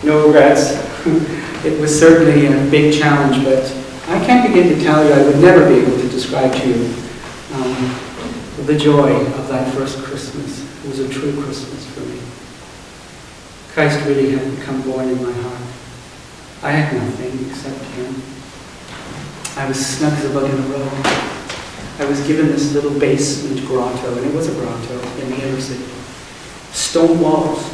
No regrets. It was certainly a big challenge, but I can't begin to tell you, I would never be able to describe to you the joy of that first Christmas. It was a true Christmas for me. Christ really had become born in my heart. I had nothing except Him. I was snug as a bug in a rug. I was given this little basement grotto, and it was a grotto in the inner city. Stone walls.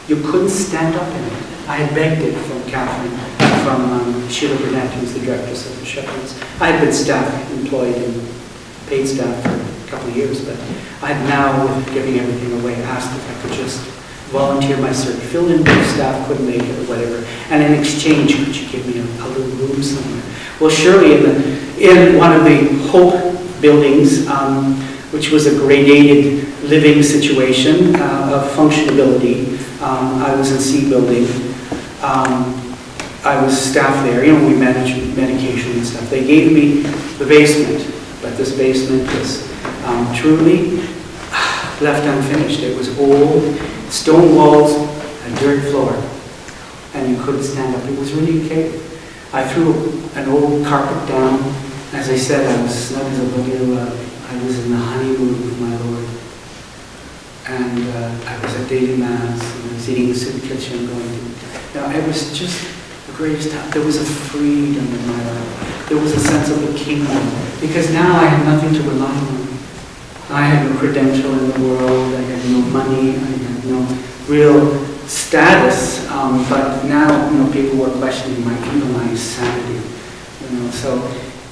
You couldn't stand up in it. I had begged it from Catherine, from Sheila Burnett, who's the directress of the Shepherds. I had been employed in paid staff for a couple of years, but I had now, with giving everything away, asked if I could just volunteer my service, fill in with staff, couldn't make it or whatever, and in exchange, could you give me a little room somewhere? Well, surely in one of the Hope buildings, which was a gradated living situation of functionability, I was in C building. I was staff there, we managed medication and stuff. They gave me the basement, but this basement was truly left unfinished. It was old, stone walls, a dirt floor, and you couldn't stand up. It was really a cave. I threw an old carpet down. As I said, I was snug as a bug in a rug. I was in the honeymoon with my Lord. And I was at daily mass, and I was eating the soup kitchen, going to... Now, it was just the greatest time. There was a freedom in my life. There was a sense of a kingdom. Because now I had nothing to rely on. I had no credential in the world. I had no money. I had no real status. But now, people were questioning my sanity. So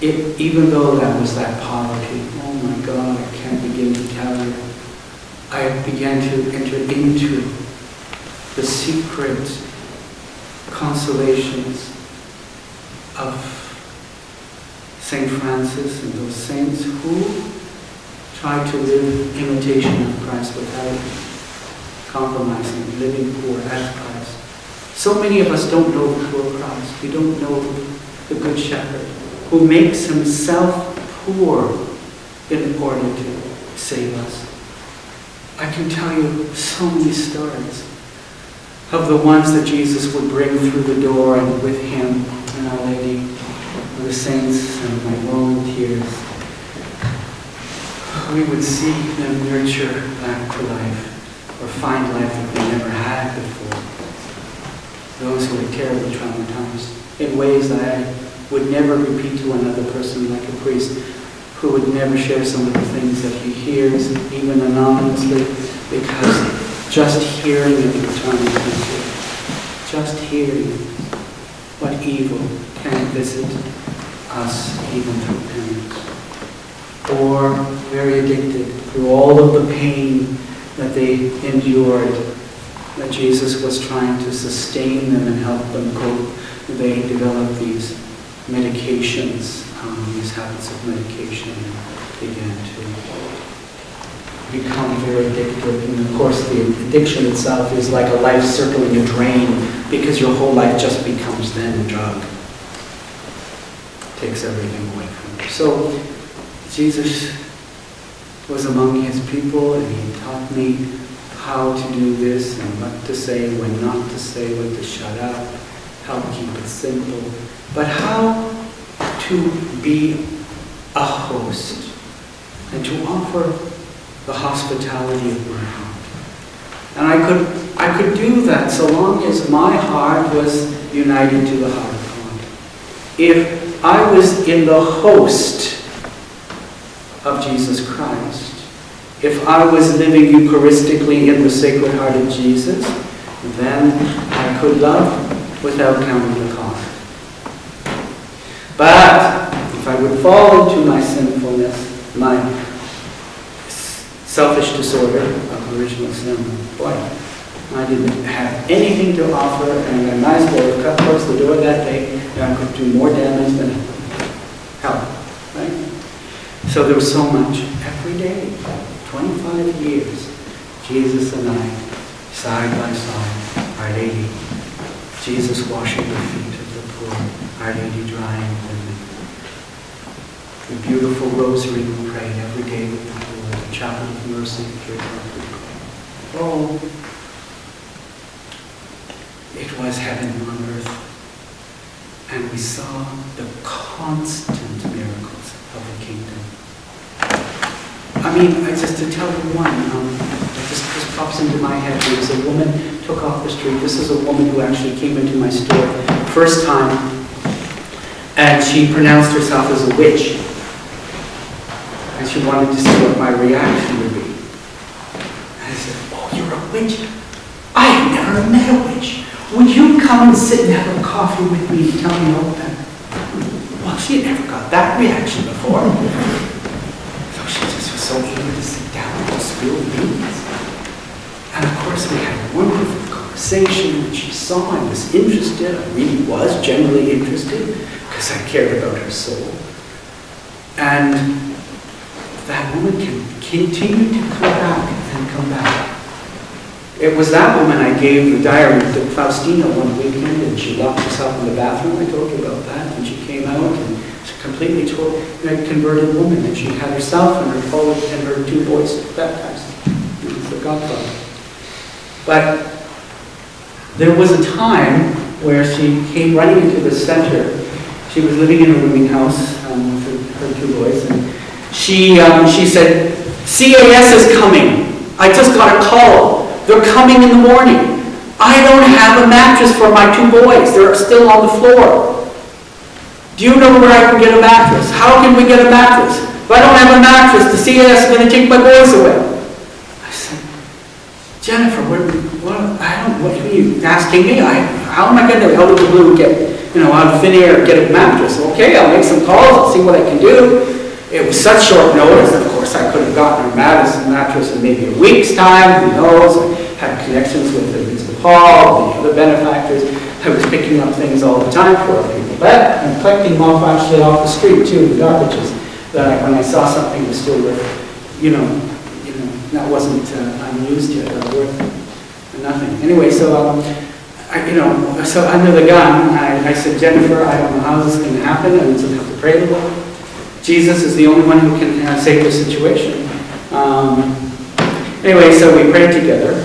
even though that was that poverty, oh my God, I can't begin to tell you. I began to enter into the secret consolations of St. Francis and those saints who tried to live imitation of Christ without compromising, living poor as Christ. So many of us don't know the poor Christ. We don't know the Good Shepherd who makes himself poor in order to save us. I can tell you so many stories of the ones that Jesus would bring through the door, and with him and Our Lady, the saints and my volunteers. We would see them nurture back to life, or find life that they never had before. Those who were terribly traumatized in ways that I would never repeat to another person, like a priest who would never share some of the things that he hears, even anonymously, because just hearing it would traumatize you. Just hearing what evil can visit us even through penance. Or very addicted through all of the pain that they endured, that Jesus was trying to sustain them and help them cope. They developed these medications, these habits of medication, began to become very addictive. And of course the addiction itself is like a life circling a drain, because your whole life just becomes then a drug. Takes everything away from you. So Jesus was among his people, and he taught me how to do this and what to say, when not to say, when to shut up, how to keep it simple, but how to be a host and to offer the hospitality of my heart. And I could do that so long as my heart was united to the heart of God. If I was in the host of Jesus Christ, if I was living Eucharistically in the Sacred Heart of Jesus, then I could love without counting the cost. But if I would fall into my sinfulness, my selfish disorder of original sin, boy, I didn't have anything to offer, and I might as well have closed the door that day, and I could do more damage than help. Right? So there was so much. Every day, 25 years, Jesus and I, side by side, Our Lady, Jesus washing the feet of the poor, Our Lady drying them. The beautiful rosary we prayed every day with the poor, the chapel of mercy. Oh, it was heaven on earth. And we saw the constant miracles of the kingdom. I mean, just to tell you one, it just pops into my head. There was a woman took off the street. This is a woman who actually came into my store first time, and she pronounced herself as a witch. And she wanted to see what my reaction would be. And I said, "Oh, you're a witch? I've never met a witch. Would you come and sit and have a coffee with me and tell me all about it?" Well, she had never got that reaction before. So she just was so eager to sit down and spill beans. And of course we had a wonderful conversation, and she saw I was interested. I really was generally interested because I cared about her soul. And that woman continued to come back and come back. It was that woman I gave the diary to Faustina one weekend, and she locked herself in the bathroom. I told you about that. And she came out, and she completely converted woman. And she had herself and her two boys baptized. It was the Godfather. But there was a time where she came running into the center. She was living in a rooming house with her two boys, and she said, "CAS is coming. I just got a call. They're coming in the morning. I don't have a mattress for my two boys. They're still on the floor. Do you know where I can get a mattress? How can we get a mattress? If I don't have a mattress, the CAS is going to take my boys away." I said, "Jennifer, what are you asking me? How am I going to, out of the blue, out of thin air, get a mattress? Okay, I'll make some calls. I'll see what I can do." It was such short notice. Of course, I could have gotten a mattress in maybe a week's time. Who knows? I had connections with Mr. Paul, the other benefactors. I was picking up things all the time for people. But I'm collecting them off actually off the street too, the garbages. That when I saw something was still worth, that wasn't unused yet, or worth nothing. Anyway, so so under the gun, I said, "Jennifer, I don't know how this is going to happen. I just have to pray to the Lord. Jesus is the only one who can save the situation." Anyway, so we prayed together.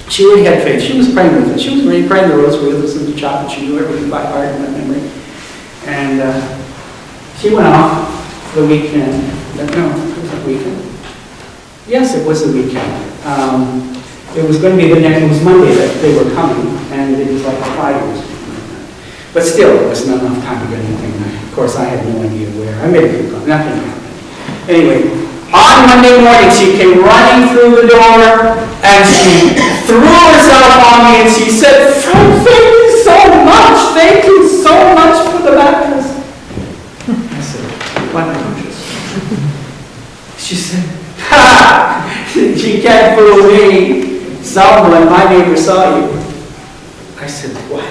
She really had faith. She was praying with us. She was really praying the rosary with us in the chapel. She knew everything by heart and memory. And she went off the weekend. No, it was a weekend. Yes, it was a weekend. It was going to be it was Monday that they were coming, and it was like a Friday or something like that. But still, it wasn't enough time to get anything. Of course, I had no idea where. I made it come. Nothing happened. Anyway, on Monday morning, she came running through the door, and she threw herself on me, and she said, "Thank you so much. Thank you so much for the mattress." I said, "What mattress?" She said, "Ha! You can't fool me. Someone, my neighbor, saw you." I said, "What?"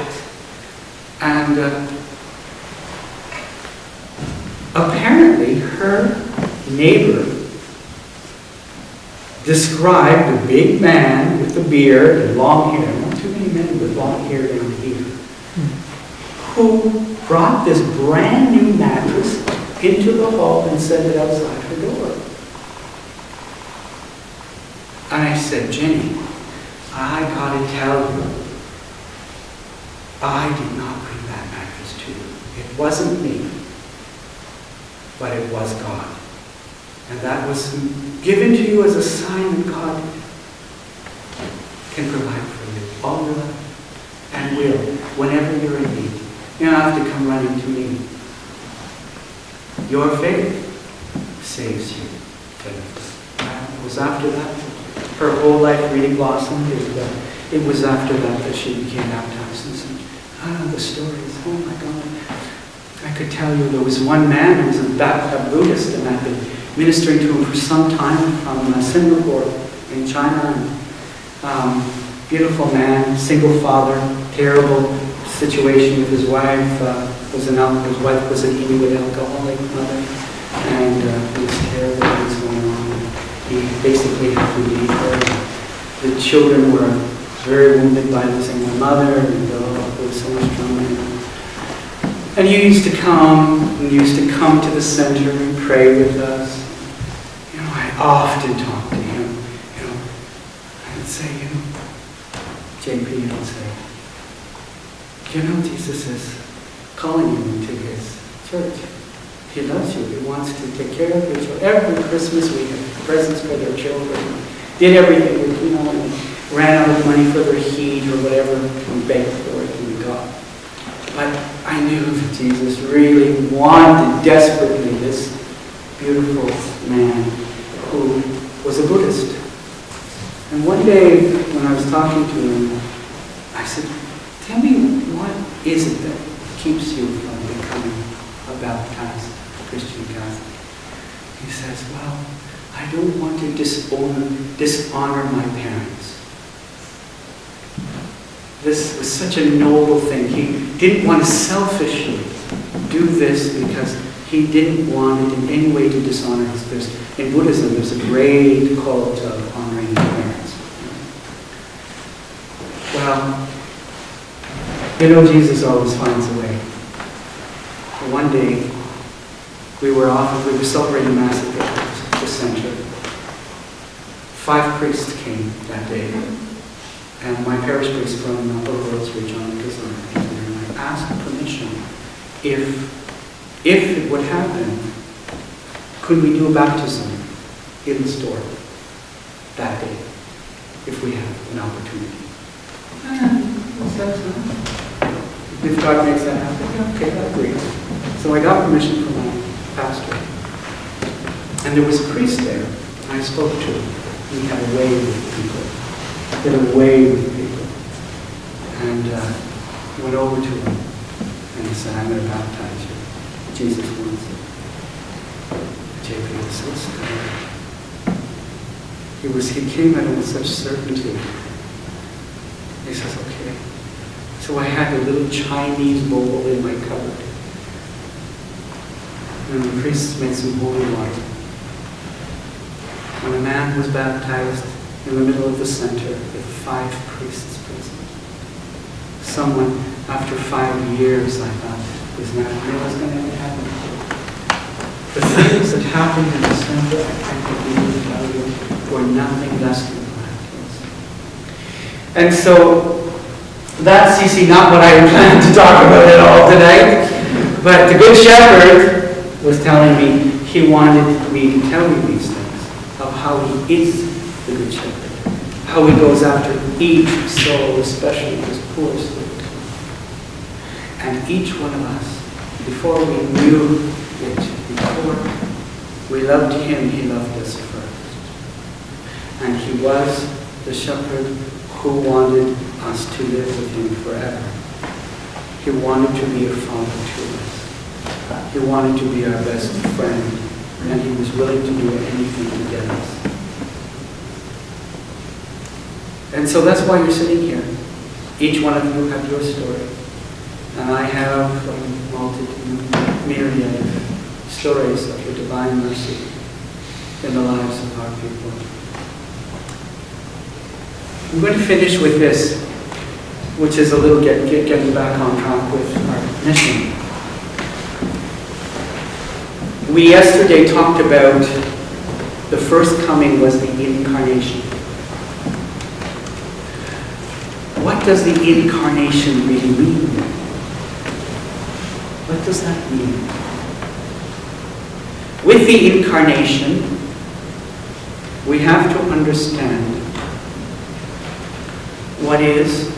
And apparently her neighbor described a big man with a beard and long hair, not too many men with long hair down here, who brought this brand new mattress into the hall and set it outside her door. And I said, "Jenny, I gotta tell you, I did not bring that mattress to you. It wasn't me, but it was God. And that was given to you as a sign that God can provide for you all your life and will, whenever you're in need. You don't have to come running to me. Your faith saves you." It was after that, her whole life really blossomed. It was after that she became baptized. And the stories, oh my God. I could tell you there was one man who was a Buddhist, and I've been ministering to him for some time from Singapore in China. Beautiful man, single father, terrible situation with his wife. His wife was an Inuit alcoholic mother, and it was terrible things going on. He basically had to leave her. The children were very wounded by losing their mother, and there was so much trauma. And he used to come to the center and pray with us. I often talked to him. I would say, JP, I would say, You know, Jesus is calling you into his church. He loves you. He wants to take care of your children. Every Christmas we had presents for their children. Did everything, and ran out of money for their heat or whatever, and begged for it, and we got. But I knew that Jesus really wanted desperately this beautiful man who was a Buddhist. And one day when I was talking to him, I said, tell me, what is it that keeps you from becoming a baptized Christian Catholic? He says, well, I don't want to dishonor my parents. This was such a noble thing. He didn't want to selfishly do this because he didn't want it in any way to dishonor his parents. In Buddhism, there's a great cult of honoring your parents. Well, Jesus always finds a way. One day, we were celebrating Mass at the center. 5 priests came that day. And my parish priest from Richmond, and I asked permission if it would happen, could we do a baptism in the store that day, if we have an opportunity. If God makes that happen, okay, I agree. So I got permission from my pastor. And there was a priest there I spoke to. He had a way with people. He had a way with people. And I went over to him and he said, I'm going to baptize you. Jesus wants it. JP was so scared. He came at it with such certainty. He says, okay. So I had a little Chinese bowl in my cupboard. And the priests made some holy water. When a man was baptized in the middle of the center with 5 priests present. Someone, after 5 years, I thought, is not what's going to happen? The things that happened in the center, I can't even tell you, were nothing less than miraculous. And so, that's, not what I planned to talk about at all tonight. But the Good Shepherd was telling me he wanted me to tell you these things, of how he is the Good Shepherd, how he goes after each soul, especially his poor soul. And each one of us, before we knew it, before we loved him, he loved us first. And he was the shepherd who wanted us to live with him forever. He wanted to be a father to us. He wanted to be our best friend, and he was willing to do anything to get us. And so that's why you're sitting here. Each one of you have your story. And I have a myriad of stories of your divine mercy in the lives of our people. I'm going to finish with this, which is a little getting back on track with our mission. We yesterday talked about the first coming was the incarnation. What does the incarnation really mean? What does that mean? With the incarnation, we have to understand what is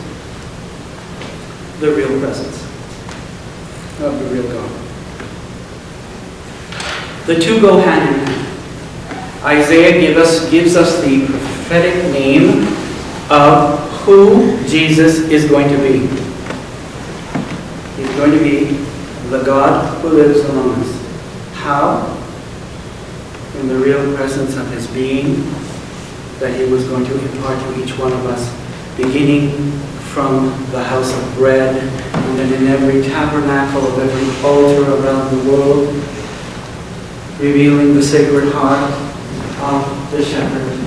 the real presence of the real God. The two go hand in hand. Isaiah gives us the prophetic name of who Jesus is going to be. He's going to be the God who lives among us. How? In the real presence of his being that he was going to impart to each one of us, beginning from the house of bread, and then in every tabernacle of every altar around the world, revealing the sacred heart of the shepherd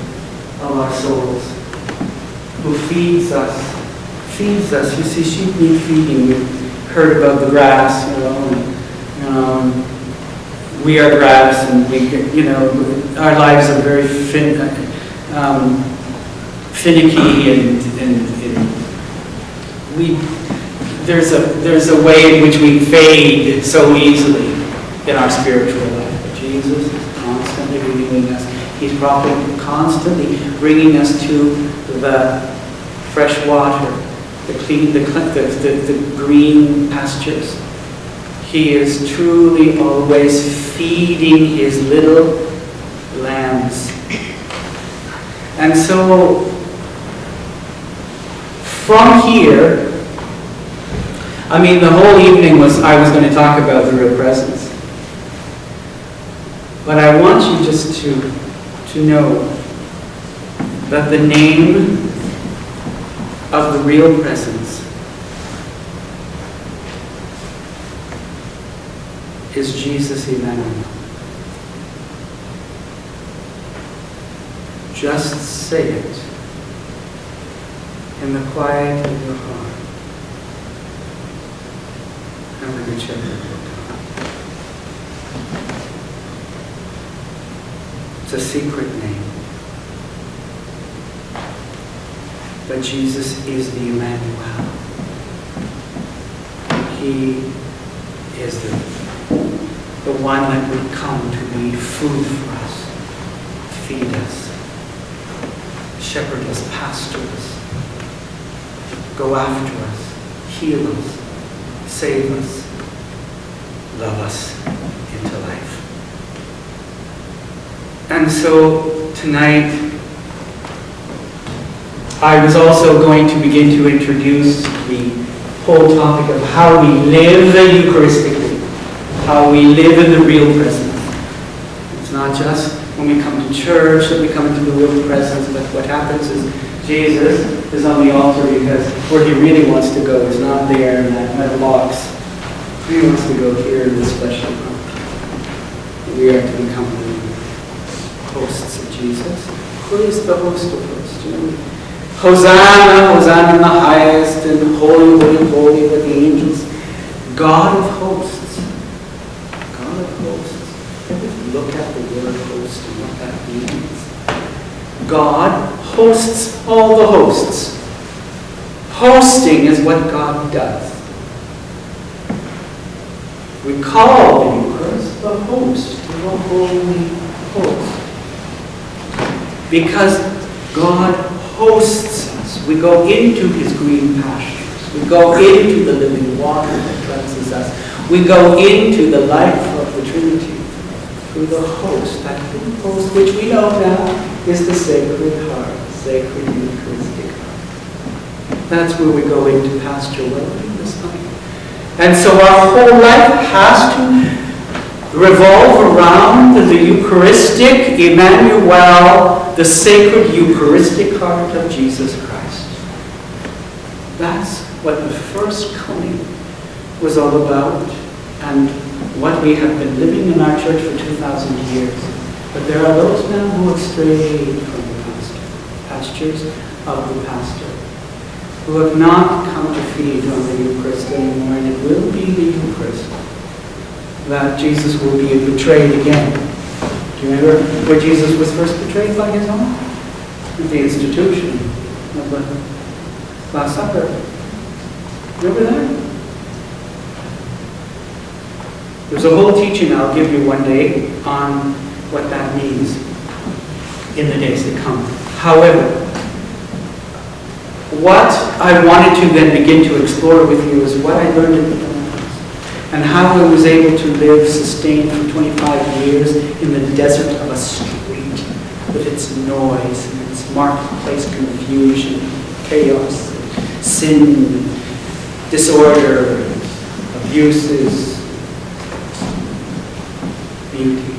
of our souls, who feeds us. You see, sheep need feeding. We've heard about the grass, we are grass, and our lives are very finicky, and there's a way in which we fade so easily in our spiritual life. But Jesus is constantly renewing us. He's probably constantly bringing us to the fresh water, the clean, the green pastures. He is truly always feeding his little lambs. And so, from here, I mean, the whole evening I was going to talk about the real presence. But I want you just to know that the name of the real presence is Jesus Emmanuel. Just say it in the quiet of your heart. And with the shepherd will come. It's a secret name. But Jesus is the Emmanuel. He is the one that would come to be food for us, feed us, shepherd us, pastor us, go after us, heal us, save us, love us into life. And so tonight, I was also going to begin to introduce the whole topic of how we live Eucharistically, how we live in the real presence. It's not just when we come to church that we come into the real presence, but what happens is Jesus is on the altar because where he really wants to go is not there in that metal box. He wants to go here in this fleshly body. We are to become the hosts of Jesus. Who is the host of hosts? You know? Hosanna, Hosanna in the highest, and holy, holy, holy with the angels. God of hosts. God of hosts. Look at the word host and what that means. God hosts all the hosts. Hosting is what God does. We call the Eucharist the host, the holy host. Because God hosts us. We go into his green pastures. We go into the living water that cleanses us. We go into the life of the Trinity through the host, that host which we know now is the Sacred Heart, Sacred Eucharistic Heart. That's where we go into pasture well this night. And so our whole life has to revolve around the Eucharistic Emmanuel, the sacred Eucharistic heart of Jesus Christ. That's what the first coming was all about, and what we have been living in our church for 2,000 years. But there are those now who have strayed from the pastures of the pastor, who have not come to feed on the Eucharist anymore, and it will be the Eucharist that Jesus will be betrayed again. Do you remember where Jesus was first betrayed by his own? At the institution of the Last Supper. Remember that? There's a whole teaching I'll give you one day on what that means in the days to come. However, what I wanted to then begin to explore with you is what I learned in the Philippines and how I was able to live sustained for 25 years in the desert of a street with its noise and its marketplace confusion, chaos, sin, disorder, abuses, beauty.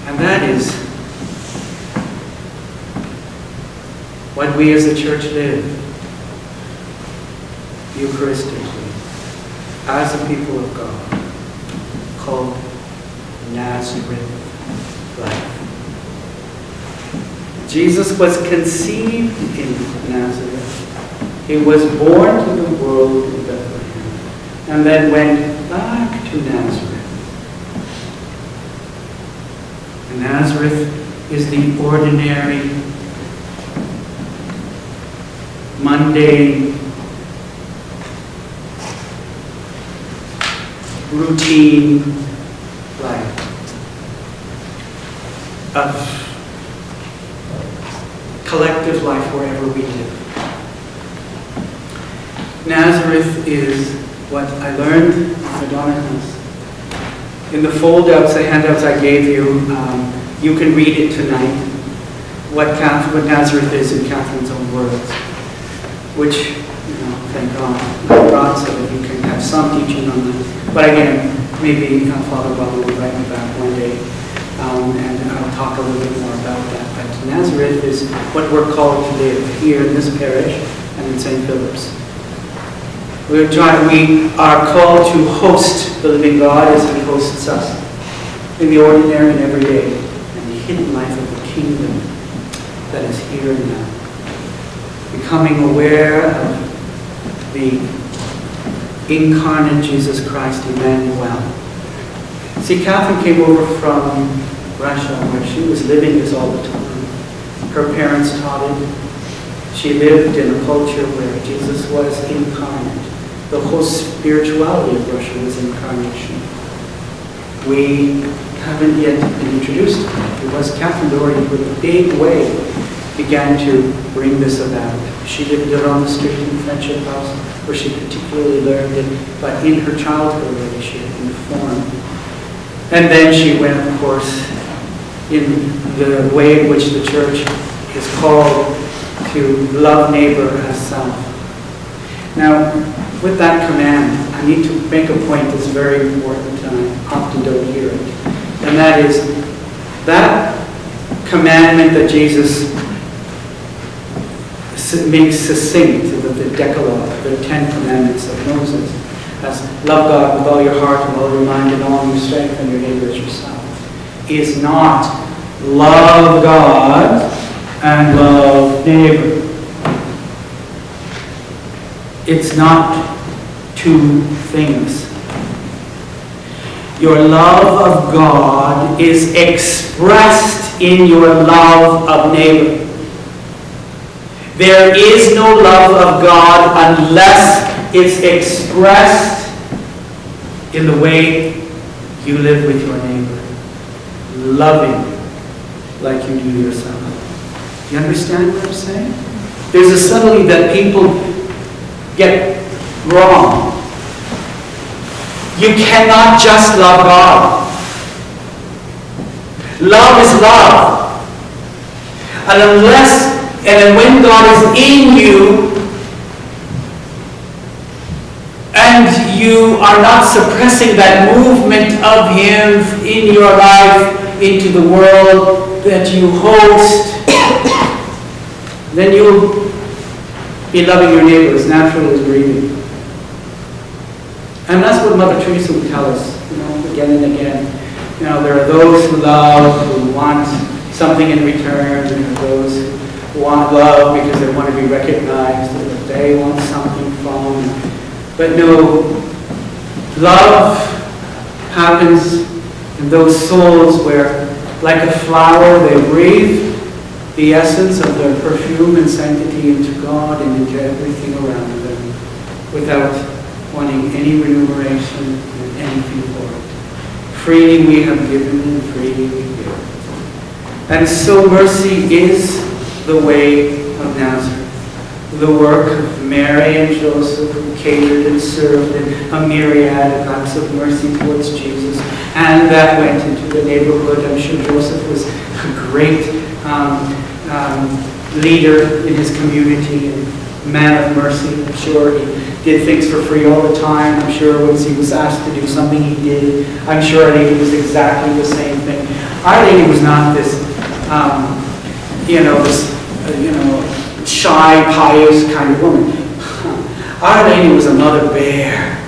And that is what we as a church live Eucharistically as a people of God, called Nazareth life. Jesus was conceived in Nazareth. He was born to the world in Bethlehem and then went back to Nazareth. And Nazareth is the ordinary, mundane routine life of collective life wherever we live. Nazareth is what I learned in the Donna House. In the fold-outs, the handouts I gave you, you can read it tonight, what Nazareth is in Catherine's own words, which, thank God, I brought so that you can have some teaching on that. But again, maybe Father Bob will write me back one day, and I'll talk a little bit more about that. But Nazareth is what we're called to live here in this parish and in St. Philip's. We are called to host the living God as He hosts us in the ordinary and everyday and the hidden life of the kingdom that is here and now. Becoming aware of the incarnate Jesus Christ, Emmanuel. See, Catherine came over from Russia where she was living this all the time. Her parents taught it. She lived in a culture where Jesus was incarnate. The whole spirituality of Russia was incarnation. We haven't yet been introduced to it. It was Catherine Doherty who in a big way began to bring this about. She lived it on the street in the Friendship House where she particularly learned it, but in her childhood already she had been formed. And then she went, of course, in the way in which the church is called to love neighbor as self. Now, with that command, I need to make a point that's very important, and I often don't hear it. And that is, that commandment that Jesus makes succinct, the Decalogue, the 10 Commandments of Moses, as love God with all your heart and all your mind and all your strength and your neighbor as yourself, is not love God and love neighbor. It's not two things. Your love of God is expressed in your love of neighbor. There is no love of God unless it's expressed in the way you live with your neighbor. Loving like you do yourself. Do you understand what I'm saying? There's a subtlety that people get wrong. You cannot just love God. Love is love. And when God is in you, and you are not suppressing that movement of Him in your life into the world that you host, then you'll be loving your neighbor as naturally as breathing. And that's what Mother Teresa would tell us, again and again. There are those who love, who want something in return, and there are those who want love because they want to be recognized, and that they want something from. But no, love happens in those souls where, like a flower, they breathe the essence of their perfume and sanctity into God and into everything around them without wanting any remuneration and anything for it. Freely we have given and freely we give. And so mercy is the way of Nazareth. The work of Mary and Joseph who catered and served in a myriad of acts of mercy towards Jesus. And that went into the neighborhood. I'm sure Joseph was a great leader in his community and man of mercy. I'm sure he did things for free all the time. I'm sure once he was asked to do something, he did. I'm sure Our Lady was exactly the same thing. Our Lady was not this, shy, pious kind of woman. Our Lady was a mother bear.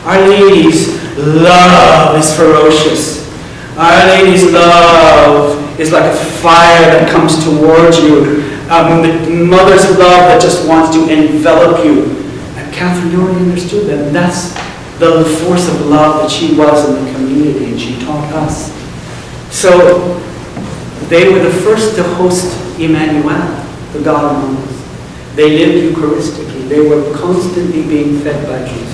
Our Lady's love is ferocious. Our Lady's love is like a fire that comes towards you. The mother's love that just wants to envelop you. And Catherine Doherty understood that. And that's the force of love that she was in the community, and she taught us. So they were the first to host Emmanuel, the God among us. They lived Eucharistically. They were constantly being fed by Jesus.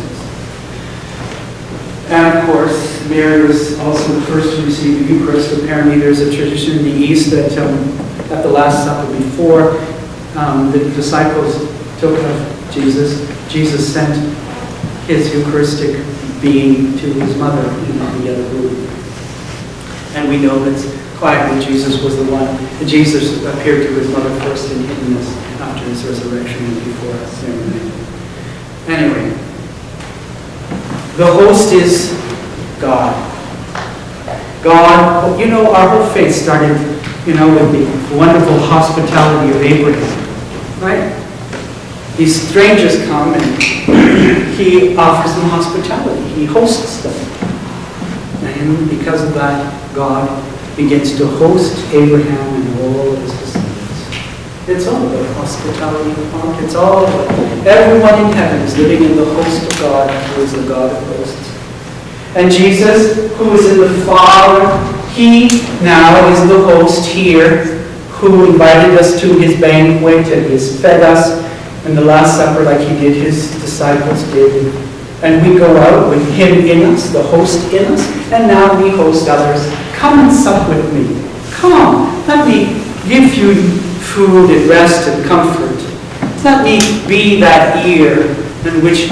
And of course, Mary was also the first to receive the Eucharist. Apparently there's a tradition in the East that at the Last Supper before the disciples took of Jesus, Jesus sent his Eucharistic being to his mother in the other room. And we know that quietly Jesus was the one. Jesus appeared to his mother first in hiddenness after his resurrection and before ceremony. Anyway, the host is God. God, you know, our whole faith started, you know, with the wonderful hospitality of Abraham, right? These strangers come and he offers them hospitality. He hosts them. And because of that, God begins to host Abraham and all of his descendants. It's all about hospitality. It's all about everyone in heaven is living in the host of God, who is the God of hosts. And Jesus, who is in the Father, he now is the host here, who invited us to his banquet and has fed us in the Last Supper like he did his disciples did. And we go out with him in us, the host in us, and now we host others. Come and sup with me. Come, let me give you food and rest and comfort. Let me be that ear in which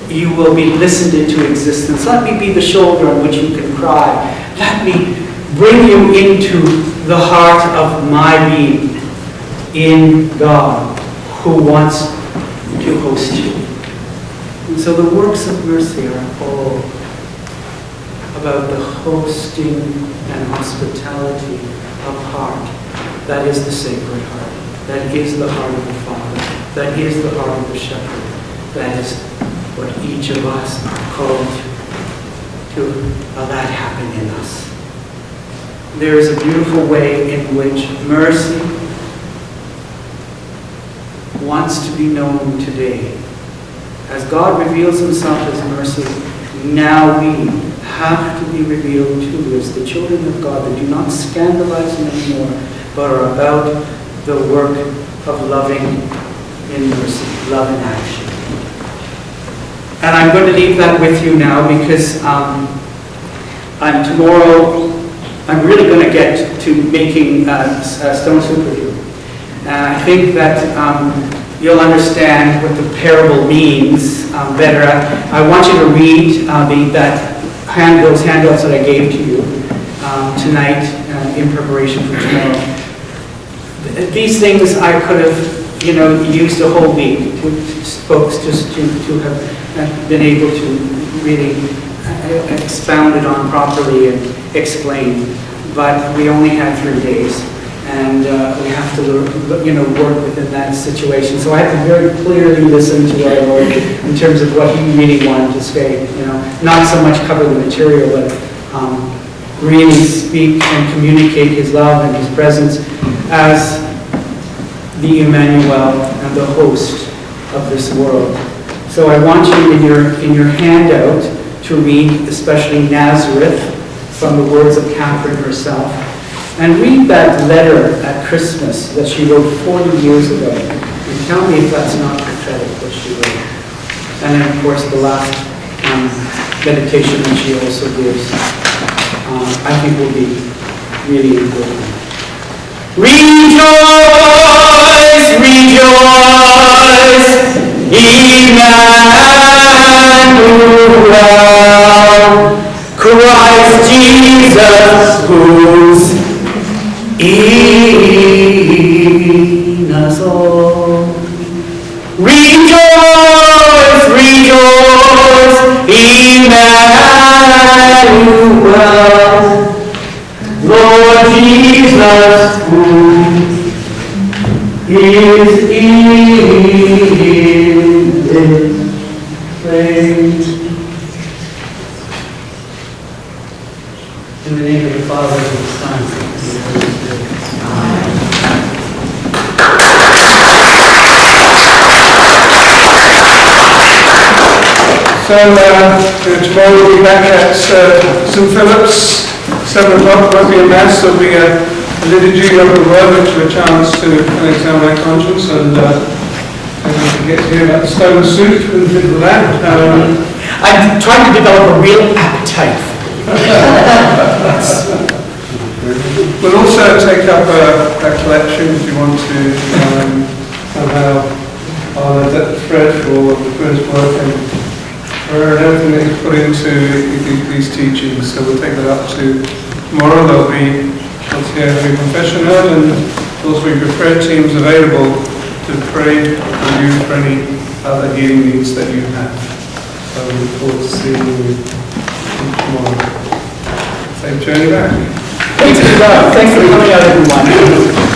you will be listened into existence. Let me be the shoulder on which you can cry. Let me bring you into the heart of my being in God, who wants to host you. And so the works of mercy are all about the hosting and hospitality of heart. That is the Sacred Heart. That is the heart of the Father. That is the heart of the Shepherd. That is what each of us are called to let that happen in us. There is a beautiful way in which mercy wants to be known today. As God reveals himself as mercy, now we have to be revealed too as the children of God that do not scandalize him anymore, but are about the work of loving in mercy, love in action. And I'm going to leave that with you now because tomorrow I'm really going to get to making stone soup with you. And I think that you'll understand what the parable means better. I want you to read those handouts that I gave to you tonight in preparation for tomorrow. These things I could have, used a whole week folks just to have been able to really expound it on properly and explain. But we only had 3 days. And we have to, work within that situation. So I have to very clearly listen to our Lord in terms of what He really wanted to say. Not so much cover the material, but really speak and communicate His love and His presence as the Emmanuel and the host of this world. So I want you in your handout to read, especially Nazareth, from the words of Catherine herself. And read that letter at Christmas that she wrote 40 years ago. And tell me if that's not prophetic, what she wrote. And then, of course, the last meditation that she also gives, I think will be really important. Rejoice, rejoice, Emmanuel, Christ Jesus, who's in us all. Rejoice, rejoice, Emmanuel, Lord Jesus, who is in this place. In the name of the Father, and of the Son, and of the Holy Spirit. Amen. So tomorrow we'll be back at St. Philip's, 7 o'clock. Won't be a mass, there'll be a liturgy of the word, which will be a chance to examine our conscience and get to hear about the stone soup and things like that. I'm trying to develop a real appetite for We'll also take up a collection if you want to somehow honour that Fred for his work and for everything that he's put into these teachings. So we'll take that up to tomorrow. There'll be a confession heard, and also we've got prayer teams available to pray for you for any other healing needs that you have. So we look forward to seeing you tomorrow. Safe journey back. Thanks for coming out, everyone.